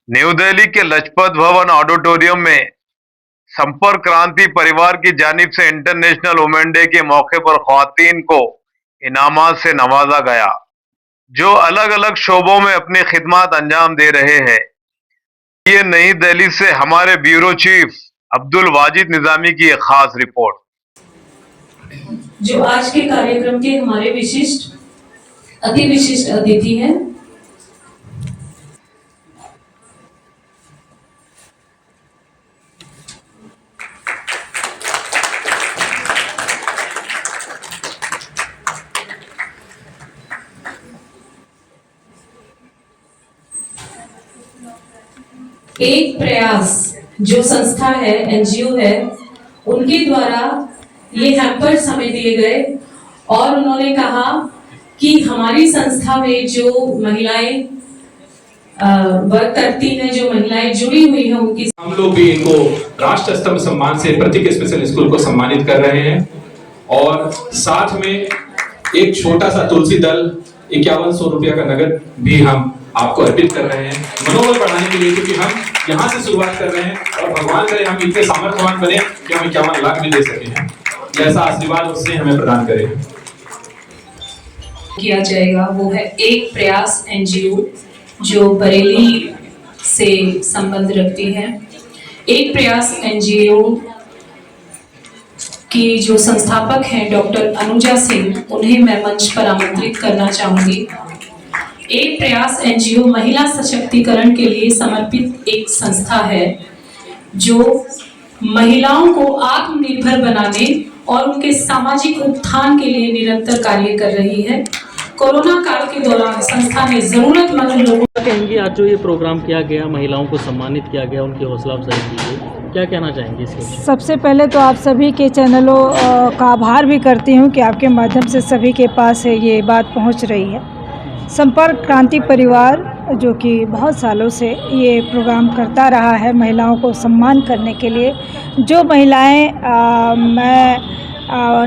New Delhi के लजपत भवन auditorium में संपर्क क्रांति परिवार की जानिब से इंटरनेशनल वुमेन डे के मौके पर ख्वातीन को इनामात से नवाजा गया, जो अलग अलग शोबों में अपनी खिदमत अंजाम दे रहे हैं। ये नई दिल्ली से हमारे ब्यूरो चीफ अब्दुल वाजिद निजामी की एक खास रिपोर्ट। जो आज के कार्यक्रम के हमारे अति विशिष्ट अतिथि हैं, एक प्रयास जो संस्था है, एनजीओ है, उनके द्वारा ये हैम्पर्स हमें दिए गए और उन्होंने कहा कि हमारी संस्था में जो महिलाएं वर्क करती हैं, जो महिलाएं जुड़ी हुई हैं, उनकी हम लोग भी इनको राष्ट्र स्तंभ सम्मान से प्रतीक स्पेशल स्कूल को सम्मानित कर रहे हैं और साथ में एक छोटा सा तुलसी दल 5100 रुपया का नगद भी हम आपको अर्पित कर रहे हैं मनोबल बढ़ाने के लिए, क्योंकि हम यहाँ से शुरुआत कर रहे हैं और भगवान करे हम इतने सामर्थ्यवान बने कि हम 51 लाख भी दे सके हैं। ऐसा आशीर्वाद उसने हमें प्रदान करे किया जाएगा। वो है एक प्रयास एनजीओ जो बरेली से संबंध रखती है। एक प्रयास एनजीओ की जो संस्थापक हैं डॉक्टर अनुजा सिंह, उन्हें मैं मंच पर आमंत्रित करना चाहूंगी। एक प्रयास एनजीओ महिला सशक्तिकरण के लिए समर्पित एक संस्था है जो महिलाओं को आत्मनिर्भर बनाने और उनके सामाजिक उत्थान के लिए निरंतर कार्य कर रही है। कोरोना काल के दौरान संस्था ने जरूरतमंद लोगों कहेंगे आज जो ये प्रोग्राम किया गया, महिलाओं को सम्मानित किया गया, उनकी हौसला अफजाई की गई, क्या कहना चाहेंगे इसके? सबसे पहले तो आप सभी के चैनलों का आभार भी करती हूँ कि आपके माध्यम से सभी के पास ये बात पहुँच रही है। संपर्क क्रांति परिवार जो कि बहुत सालों से ये प्रोग्राम करता रहा है महिलाओं को सम्मान करने के लिए। जो महिलाएं मैं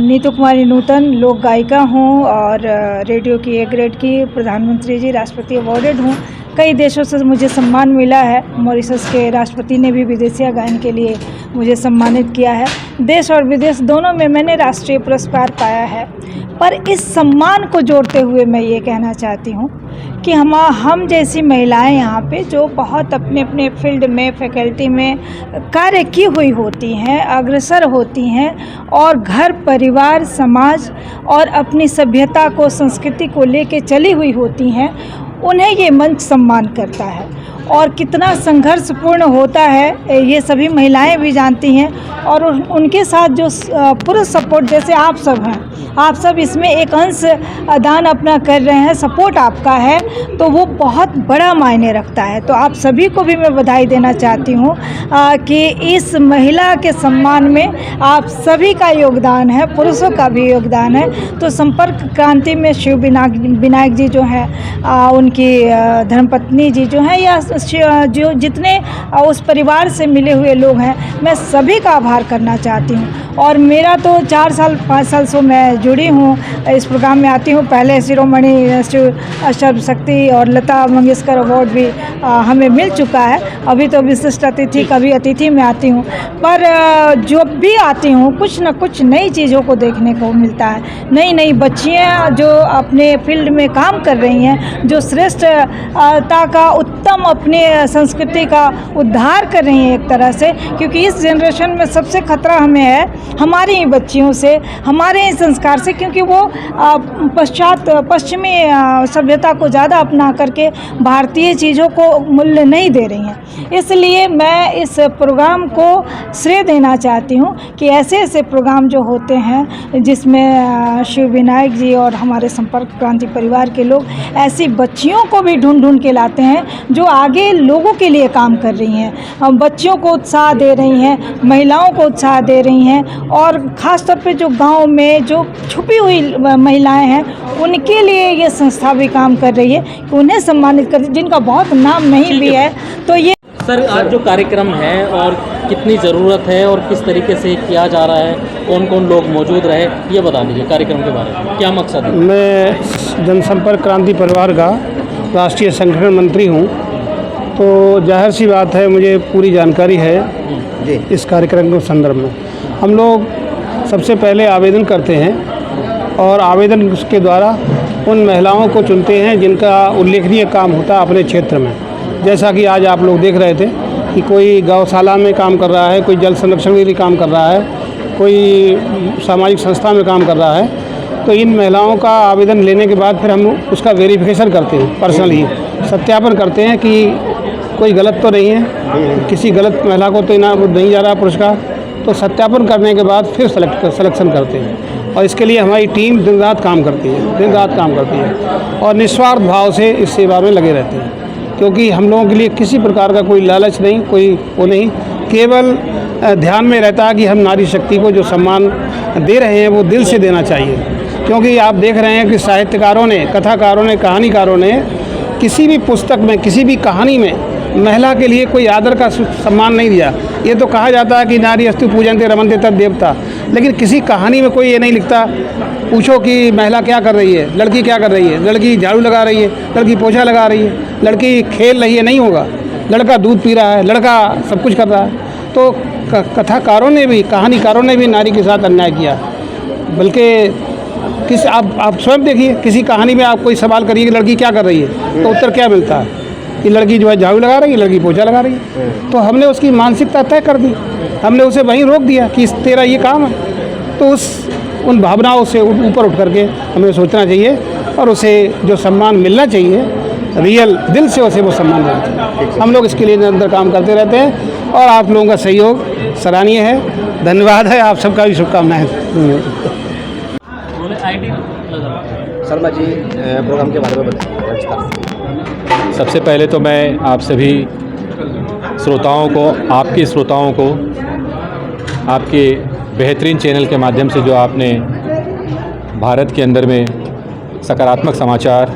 नीतू कुमारी नूतन लोक गायिका हूँ और रेडियो की ए ग्रेड की प्रधानमंत्री जी राष्ट्रपति अवॉर्डेड हूँ। कई देशों से मुझे सम्मान मिला है। मॉरिशस के राष्ट्रपति ने भी विदेशिया गायन के लिए मुझे सम्मानित किया है। देश और विदेश दोनों में मैंने राष्ट्रीय पुरस्कार पाया है। पर इस सम्मान को जोड़ते हुए मैं ये कहना चाहती हूँ कि हम जैसी महिलाएं यहाँ पे जो बहुत अपने अपने फील्ड में फैकल्टी में कार्य की हुई होती हैं, अग्रसर होती हैं और घर परिवार समाज और अपनी सभ्यता को संस्कृति को लेके चली हुई होती हैं, उन्हें ये मंच सम्मान करता है। और कितना संघर्षपूर्ण होता है ये सभी महिलाएं भी जानती हैं। और उनके साथ जो पूरा सपोर्ट, जैसे आप सब हैं, आप सब इसमें एक अंश दान अपना कर रहे हैं, सपोर्ट आपका है, तो वो बहुत बड़ा मायने रखता है। तो आप सभी को भी मैं बधाई देना चाहती हूँ कि इस महिला के सम्मान में आप सभी का योगदान है, पुरुषों का भी योगदान है। तो संपर्क क्रांति में शिव विनायक जी जो हैं, उनकी धर्मपत्नी जी जो हैं, या जो जितने उस परिवार से मिले हुए लोग हैं, मैं सभी का आभार करना चाहती हूँ। और मेरा तो 4 साल 5 साल से मैं जुड़ी हूँ, इस प्रोग्राम में आती हूँ। पहले शिरोमणि सर्वशक्ति और लता मंगेशकर अवार्ड भी हमें मिल चुका है। अभी तो विशिष्ट अतिथि, कभी अतिथि में आती हूँ, पर जो भी आती हूँ कुछ न कुछ नई चीज़ों को देखने को मिलता है। नई बच्चियाँ जो अपने फील्ड में काम कर रही हैं, जो श्रेष्ठता का उत्तम अपने संस्कृति का उद्धार कर रही हैं एक तरह से। क्योंकि इस जनरेशन में सबसे खतरा हमें है हमारी ही बच्चियों से, हमारे ही संस्कार से, क्योंकि वो पश्चिमी सभ्यता को ज़्यादा अपना करके भारतीय चीज़ों को मूल्य नहीं दे रही हैं। इसलिए मैं इस प्रोग्राम को श्रेय देना चाहती हूँ कि ऐसे प्रोग्राम जो होते हैं जिसमें शिव विनायक जी और हमारे संपर्क क्रांति परिवार के लोग ऐसी बच्चियों को भी ढूंढ के लाते हैं जो आगे लोगों के लिए काम कर रही हैं, बच्चियों को उत्साह दे रही हैं, महिलाओं को उत्साह दे रही हैं। और ख़ास तौर पे जो गांव में जो छुपी हुई महिलाएं हैं, उनके लिए ये संस्था भी काम कर रही है कि उन्हें सम्मानित कर, जिनका बहुत नाम नहीं भी है। तो ये सर आज जो कार्यक्रम है और कितनी ज़रूरत है और किस तरीके से किया जा रहा है, कौन कौन लोग मौजूद रहे, ये बता दीजिए कार्यक्रम के बारे में, क्या मकसद है? मैं जनसंपर्क क्रांति परिवार का राष्ट्रीय संगठन मंत्री हूँ तो जाहिर सी बात है मुझे पूरी जानकारी है इस कार्यक्रम के संदर्भ में। हम लोग सबसे पहले आवेदन करते हैं और आवेदन के द्वारा उन महिलाओं को चुनते हैं जिनका उल्लेखनीय काम होता है अपने क्षेत्र में। जैसा कि आज आप लोग देख रहे थे कि कोई गौशाला में काम कर रहा है, कोई जल संरक्षण के लिए काम कर रहा है, कोई सामाजिक संस्था में काम कर रहा है। तो इन महिलाओं का आवेदन लेने के बाद फिर हम उसका वेरिफिकेशन करते हैं, पर्सनली सत्यापन करते हैं कि कोई गलत तो नहीं है, किसी गलत महिला को तो इनाम नहीं जा रहा पुरस्कार। तो सत्यापन करने के बाद फिर सिलेक्शन करते हैं और इसके लिए हमारी टीम दिन रात काम करती है और निस्वार्थ भाव से इस सेवा में लगे रहते हैं, क्योंकि हम लोगों के लिए किसी प्रकार का कोई लालच नहीं, कोई वो नहीं, केवल ध्यान में रहता है कि हम नारी शक्ति को जो सम्मान दे रहे हैं वो दिल से देना चाहिए। क्योंकि आप देख रहे हैं कि साहित्यकारों ने, कथाकारों ने, कहानीकारों ने किसी भी पुस्तक में, किसी भी कहानी में महिला के लिए कोई आदर का सम्मान नहीं दिया। ये तो कहा जाता है कि नारी अस्तु पूजन्ते रमन्ते तद देवता, लेकिन किसी कहानी में कोई ये नहीं लिखता, पूछो कि महिला क्या कर रही है, लड़की क्या कर रही है, लड़की झाड़ू लगा रही है, लड़की पोछा लगा रही है, लड़की खेल रही है, नहीं होगा। लड़का दूध पी रहा है, लड़का सब कुछ कर रहा है। तो कथाकारों ने भी, कहानीकारों ने भी नारी के साथ अन्याय किया। बल्कि आप स्वयं देखिए, किसी कहानी में आप कोई सवाल करिए कि लड़की क्या कर रही है, तो उत्तर क्या मिलता है कि लड़की जो है झाड़ू लगा रही है, लड़की पोछा लगा रही है। तो हमने उसकी मानसिकता तय कर दी, हमने उसे वहीं रोक दिया कि तेरा ये काम है। तो उन भावनाओं से ऊपर उठ करके हमें सोचना चाहिए और उसे जो सम्मान मिलना चाहिए, रियल दिल से उसे वो सम्मान देना चाहिए। हम लोग इसके लिए निरंतर काम करते रहते हैं और आप लोगों का सहयोग सराहनीय है। धन्यवाद है, आप सबका भी शुभकामनाएं। शर्मा जी, प्रोग्राम के बारे में बताइए। सबसे पहले तो मैं आप सभी श्रोताओं को, आपके श्रोताओं को, आपके बेहतरीन चैनल के माध्यम से जो आपने भारत के अंदर में सकारात्मक समाचार,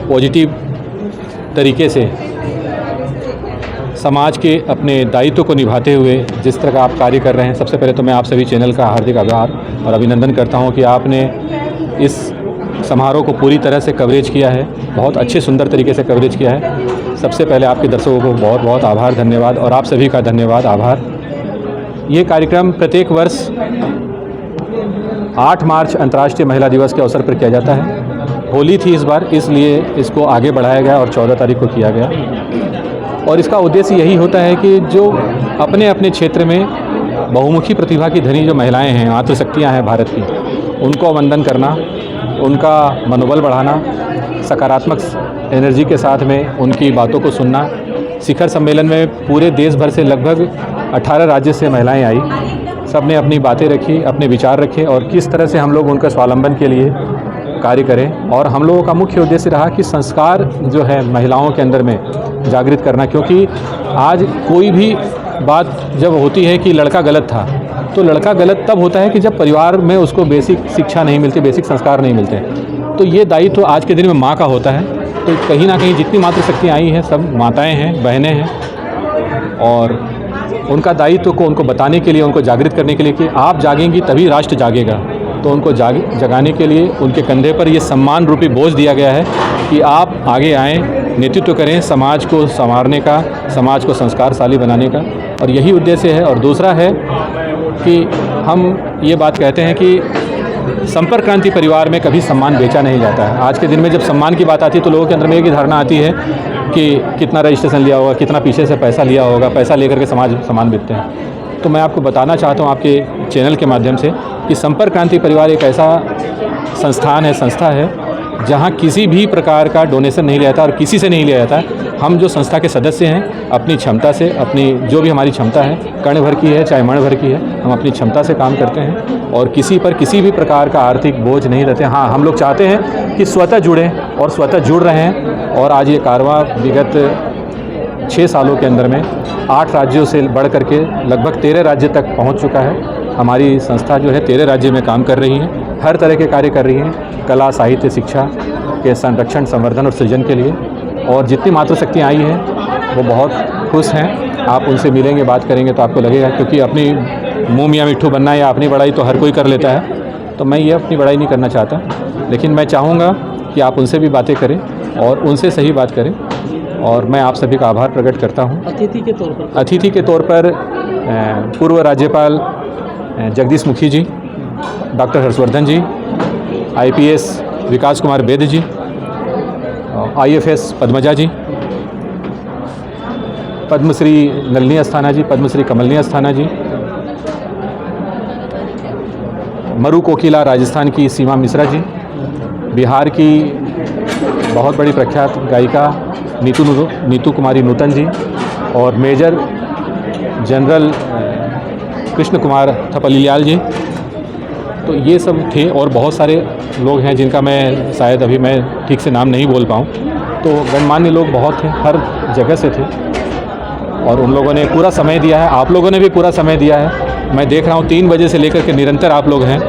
पॉजिटिव तरीके से समाज के अपने दायित्व को निभाते हुए जिस तरह का आप कार्य कर रहे हैं, सबसे पहले तो मैं आप सभी चैनल का हार्दिक आभार और अभिनंदन करता हूं कि आपने इस समारोह को पूरी तरह से कवरेज किया है, बहुत अच्छे सुंदर तरीके से कवरेज किया है। सबसे पहले आपके दर्शकों को बहुत बहुत आभार, धन्यवाद, और आप सभी का धन्यवाद, आभार। ये कार्यक्रम प्रत्येक वर्ष 8 मार्च अंतर्राष्ट्रीय महिला दिवस के अवसर पर किया जाता है। होली थी इस बार, इसलिए इसको आगे बढ़ाया गया और 14 तारीख को किया गया। और इसका उद्देश्य यही होता है कि जो अपने अपने क्षेत्र में बहुमुखी प्रतिभा की धनी जो महिलाएं हैं, मातृशक्तियां हैं भारत की, उनको वंदन करना, उनका मनोबल बढ़ाना, सकारात्मक एनर्जी के साथ में उनकी बातों को सुनना। शिखर सम्मेलन में पूरे देश भर से लगभग 18 राज्य से महिलाएं आई, सब ने अपनी बातें रखी, अपने विचार रखे और किस तरह से हम लोग उनका स्वावलंबन के लिए कार्य करें। और हम लोगों का मुख्य उद्देश्य रहा कि संस्कार जो है महिलाओं के अंदर में जागृत करना, क्योंकि आज कोई भी बात जब होती है कि लड़का गलत था, तो लड़का गलत तब होता है कि जब परिवार में उसको बेसिक शिक्षा नहीं मिलती, बेसिक संस्कार नहीं मिलते। तो ये दायित्व तो आज के दिन में माँ का होता है। तो कहीं ना कहीं जितनी मातृशक्ति आई हैं सब माताएं हैं, बहनें हैं, और उनका दायित्व को उनको बताने के लिए, उनको जागृत करने के लिए कि आप जागेंगी तभी राष्ट्र जागेगा। तो उनको जगाने के लिए उनके कंधे पर ये सम्मान रूपी बोझ दिया गया है कि आप आगे आएँ, नेतृत्व करें समाज को संवारने का, समाज को संस्कारशाली बनाने का, और यही उद्देश्य है। और दूसरा है कि हम ये बात कहते हैं कि संपर्क क्रांति परिवार में कभी सम्मान बेचा नहीं जाता है। आज के दिन में जब सम्मान की बात आती है तो लोगों के अंदर में एक ही धारणा आती है कि कितना रजिस्ट्रेशन लिया होगा, कितना पीछे से पैसा लिया होगा, पैसा लेकर के समाज सम्मान बेचते हैं। तो मैं आपको बताना चाहता हूँ आपके चैनल के माध्यम से कि संपर्क क्रांति परिवार एक ऐसा संस्थान है, संस्था है, जहाँ किसी भी प्रकार का डोनेशन नहीं लिया जाता और किसी से नहीं लिया जाता। हम जो संस्था के सदस्य हैं अपनी क्षमता से, अपनी जो भी हमारी क्षमता है, कण भर की है चाहे मण भर की है, हम अपनी क्षमता से काम करते हैं और किसी पर किसी भी प्रकार का आर्थिक बोझ नहीं रहते। हाँ, हम लोग चाहते हैं कि स्वतः जुड़ें और स्वतः जुड़ रहे हैं। और आज ये कारवां विगत 6 सालों के अंदर में 8 राज्यों से बढ़ करके लगभग 13 राज्य तक पहुंच चुका है। हमारी संस्था जो है 13 राज्य में काम कर रही है, हर तरह के कार्य कर रही है, कला, साहित्य, शिक्षा के संरक्षण, संवर्धन और सृजन के लिए। और जितनी मातृशक्तियाँ आई हैं वो बहुत खुश हैं। आप उनसे मिलेंगे, बात करेंगे तो आपको लगेगा, क्योंकि अपनी मुँह मियाँ मिट्ठू बनना या अपनी बड़ाई तो हर कोई कर लेता है, तो मैं ये अपनी बड़ाई नहीं करना चाहता। लेकिन मैं चाहूँगा कि आप उनसे भी बातें करें और उनसे सही बात करें। और मैं आप सभी का आभार प्रकट करता हूँ। अतिथि के तौर पर पूर्व राज्यपाल जगदीश मुखी जी, डॉक्टर हर्षवर्धन जी, IPS विकास कुमार बेद जी, IFS पद्मजा जी, पद्मश्री नलिनी अस्थाना जी, पद्मश्री कमलनी अस्थाना जी, मरु कोकिला राजस्थान की सीमा मिश्रा जी, बिहार की बहुत बड़ी प्रख्यात गायिका नीतू कुमारी नूतन जी और मेजर जनरल कृष्ण कुमार थपलियाल जी। तो ये सब थे और बहुत सारे लोग हैं जिनका मैं शायद अभी मैं ठीक से नाम नहीं बोल पाऊँ। तो गणमान्य लोग बहुत थे, हर जगह से थे और उन लोगों ने पूरा समय दिया है। आप लोगों ने भी पूरा समय दिया है। मैं देख रहा हूँ 3 बजे से लेकर के निरंतर आप लोग हैं।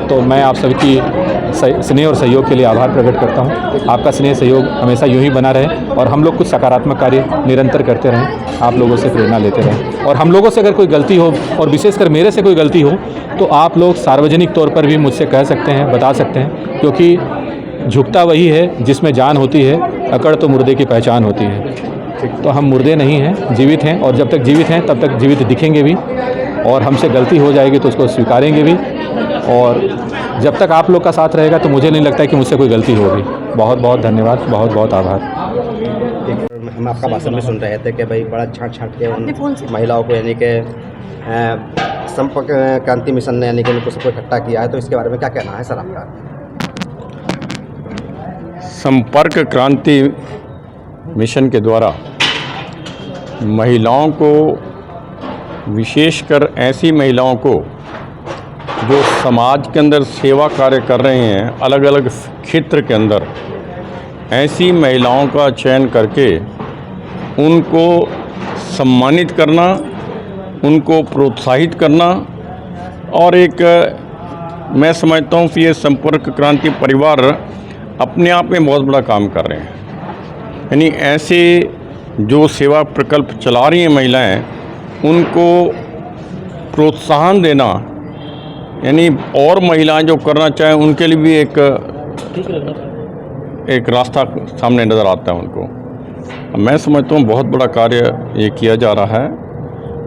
तो मैं आप सबकी स्नेह और सहयोग के लिए आभार प्रकट करता हूँ। आपका स्नेह सहयोग हमेशा यूँ ही बना रहे और हम लोग कुछ सकारात्मक कार्य निरंतर करते रहें, आप लोगों से प्रेरणा लेते रहें। और हम लोगों से अगर कोई गलती हो और विशेषकर मेरे से कोई गलती हो तो आप लोग सार्वजनिक तौर पर भी मुझसे कह सकते हैं, बता सकते हैं, क्योंकि झुकता वही है जिसमें जान होती है, अकड़ तो मुर्दे की पहचान होती है। तो हम मुर्दे नहीं हैं, जीवित हैं और जब तक जीवित हैं तब तक जीवित दिखेंगे भी और हमसे गलती हो जाएगी तो उसको स्वीकारेंगे भी। और जब तक आप लोग का साथ रहेगा तो मुझे नहीं लगता कि मुझसे कोई गलती होगी। बहुत बहुत धन्यवाद, बहुत बहुत आभार। हम आपका भाषण में सुन रहे थे कि भाई बड़ा छाँट के उन महिलाओं को यानी कि संपर्क क्रांति मिशन ने यानी कि उनको सबको इकट्ठा किया है, तो इसके बारे में क्या कहना है सर आपका? संपर्क क्रांति मिशन के द्वारा महिलाओं को, विशेषकर ऐसी महिलाओं को जो समाज के अंदर सेवा कार्य कर रहे हैं, अलग अलग क्षेत्र के अंदर, ऐसी महिलाओं का चयन करके उनको सम्मानित करना, उनको प्रोत्साहित करना और एक मैं समझता हूँ कि ये संपर्क क्रांति परिवार अपने आप में बहुत बड़ा काम कर रहे हैं। यानी ऐसे जो सेवा प्रकल्प चला रही हैं महिलाएं, उनको प्रोत्साहन देना, यानी और महिलाएं जो करना चाहें उनके लिए भी एक रास्ता सामने नज़र आता है उनको। मैं समझता हूँ बहुत बड़ा कार्य ये किया जा रहा है।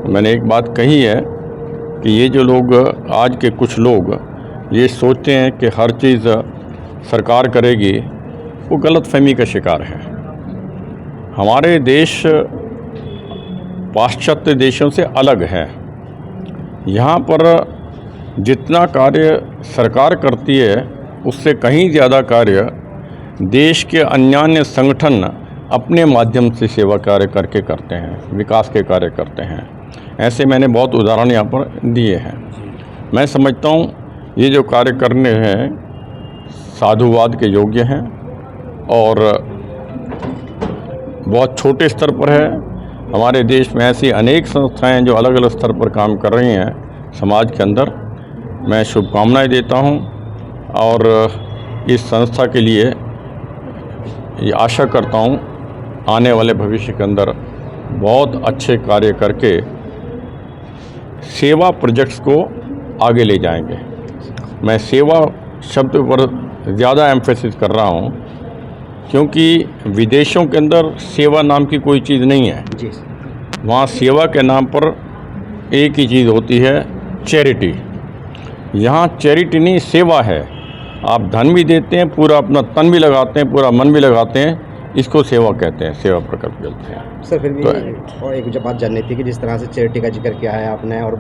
मैंने एक बात कही है कि ये जो लोग, आज के कुछ लोग ये सोचते हैं कि हर चीज़ सरकार करेगी, वो गलतफहमी का शिकार है। हमारे देश पाश्चात्य देशों से अलग है। यहाँ पर जितना कार्य सरकार करती है उससे कहीं ज़्यादा कार्य देश के अन्य संगठन अपने माध्यम से सेवा कार्य करके करते हैं, विकास के कार्य करते हैं। ऐसे मैंने बहुत उदाहरण यहाँ पर दिए हैं। मैं समझता हूँ ये जो कार्य करने हैं साधुवाद के योग्य हैं और बहुत छोटे स्तर पर है। हमारे देश में ऐसी अनेक संस्थाएं जो अलग अलग स्तर पर काम कर रही हैं समाज के अंदर। मैं शुभकामनाएं देता हूं और इस संस्था के लिए ये आशा करता हूं आने वाले भविष्य के अंदर बहुत अच्छे कार्य करके सेवा प्रोजेक्ट्स को आगे ले जाएंगे। मैं सेवा शब्द पर ज़्यादा एम्फेसिस कर रहा हूं क्योंकि विदेशों के अंदर सेवा नाम की कोई चीज़ नहीं है। वहाँ सेवा के नाम पर एक ही चीज़ होती है, चैरिटी। यहाँ चैरिटी नहीं, सेवा है। आप धन भी देते हैं, पूरा अपना तन भी लगाते हैं, पूरा मन भी लगाते हैं, इसको सेवा कहते हैं, सेवा प्रकल्प कहते हैं। सर फिर भी और एक जो बात जाननी थी कि जिस तरह से चैरिटी का जिक्र किया है आपने, और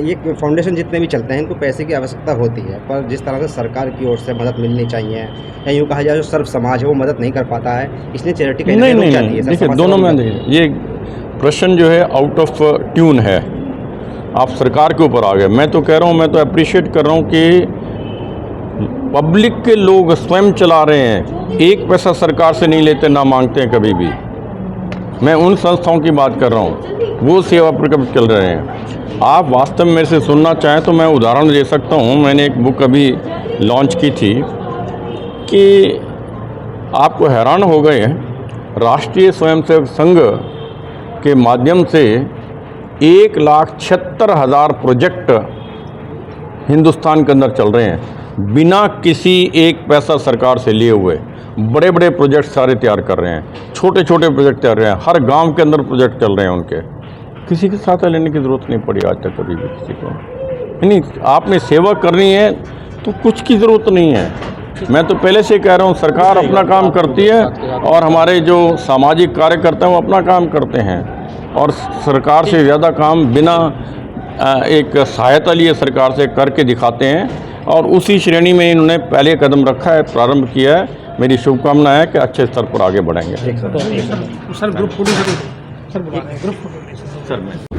ये फाउंडेशन जितने भी चलते हैं इनको पैसे की आवश्यकता होती है, पर जिस तरह से सरकार की ओर से मदद मिलनी चाहिए या यूँ कहा जाए जो सर्व समाज है वो मदद नहीं कर पाता है, इसलिए चैरिटी का नहीं, देखिए दोनों में ये प्रश्न जो है आउट ऑफ ट्यून है। आप सरकार के ऊपर आ गए। मैं तो कह रहा हूँ, मैं तो अप्रिशिएट कर रहा हूँ कि पब्लिक के लोग स्वयं चला रहे हैं, एक पैसा सरकार से नहीं लेते, ना मांगते हैं कभी भी। मैं उन संस्थाओं की बात कर रहा हूँ, वो सेवा प्रकल्प चल रहे हैं। आप वास्तव में मेरे से सुनना चाहें तो मैं उदाहरण दे सकता हूँ। मैंने एक बुक अभी लॉन्च की थी कि आपको हैरान हो गए, राष्ट्रीय स्वयंसेवक संघ के माध्यम से 1,76,000 प्रोजेक्ट हिंदुस्तान के अंदर चल रहे हैं। बिना किसी एक पैसा सरकार से लिए हुए बड़े बड़े प्रोजेक्ट सारे तैयार कर रहे हैं, छोटे छोटे प्रोजेक्ट तैयार रहे हैं, हर गांव के अंदर प्रोजेक्ट चल रहे हैं उनके। किसी की सहायता लेने की ज़रूरत नहीं पड़ी आज तक कभी भी किसी को। नहीं, आपने सेवा करनी है तो कुछ की ज़रूरत नहीं है। मैं तो पहले से कह रहा हूँ, सरकार अपना काम करती है और हमारे जो सामाजिक कार्यकर्ता हैं वो अपना काम करते हैं, और सरकार से ज़्यादा काम बिना एक सहायता लिए सरकार से करके दिखाते हैं, और उसी श्रेणी में इन्होंने पहले कदम रखा है, प्रारंभ किया है। मेरी शुभकामना है कि अच्छे स्तर पर आगे बढ़ेंगे। Sir group photo sir